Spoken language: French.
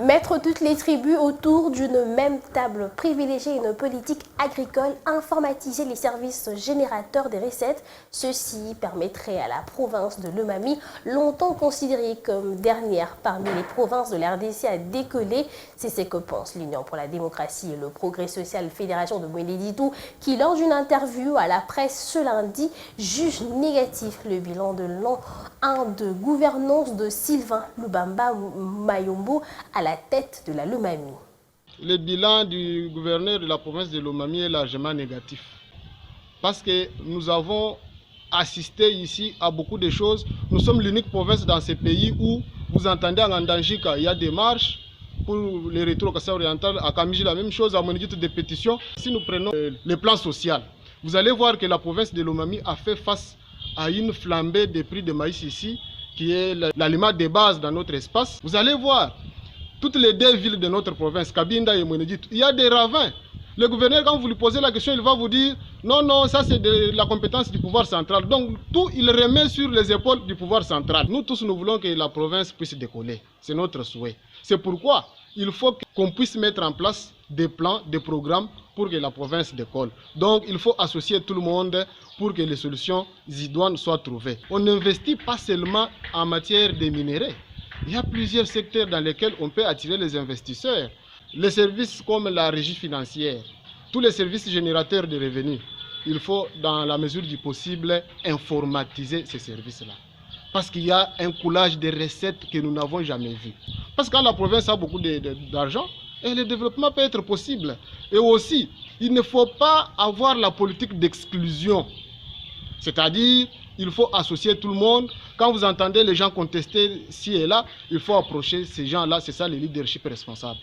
Mettre toutes les tribus autour d'une même table, privilégier une politique agricole, informatiser les services générateurs des recettes, ceci permettrait à la province de Lomami, longtemps considérée comme dernière parmi les provinces de la RDC, à décoller. C'est ce que pense l'Union pour la démocratie et le progrès social Fédération de Mouéné-Ditou, qui lors d'une interview à la presse ce lundi juge négatif le bilan de l'an 1 de gouvernance de Sylvain Lubamba Mayombo à la tête de la Lomami. Le bilan du gouverneur de la province de Lomami est largement négatif. Parce que nous avons assisté ici à beaucoup de choses. Nous sommes l'unique province dans ce pays où vous entendez en Andangika, il y a des marches. Pour les rétro-Kassai oriental, à Kamiji, la même chose, à Monidite, des pétitions. Si nous prenons le plan social, vous allez voir que la province de Lomami a fait face à une flambée des prix de maïs ici, qui est l'aliment de base dans notre espace. Vous allez voir, toutes les deux villes de notre province, Kabinda et Mouéné-Ditou, il y a des ravins. Le gouverneur, quand vous lui posez la question, il va vous dire non, non, ça c'est de la compétence du pouvoir central. Donc tout, il remet sur les épaules du pouvoir central. Nous tous, nous voulons que la province puisse décoller. C'est notre souhait. C'est pourquoi il faut qu'on puisse mettre en place des plans, des programmes pour que la province décolle. Donc il faut associer tout le monde pour que les solutions idoines soient trouvées. On n'investit pas seulement en matière de minerais. Il y a plusieurs secteurs dans lesquels on peut attirer les investisseurs. Les services comme la régie financière, tous les services générateurs de revenus, il faut, dans la mesure du possible, informatiser ces services-là. Parce qu'il y a un coulage de recettes que nous n'avons jamais vu. Parce que quand la province a beaucoup d'argent, le développement peut être possible. Et aussi, il ne faut pas avoir la politique d'exclusion. C'est-à-dire, il faut associer tout le monde. Quand vous entendez les gens contester ci et là, il faut approcher ces gens-là. C'est ça le leadership responsable.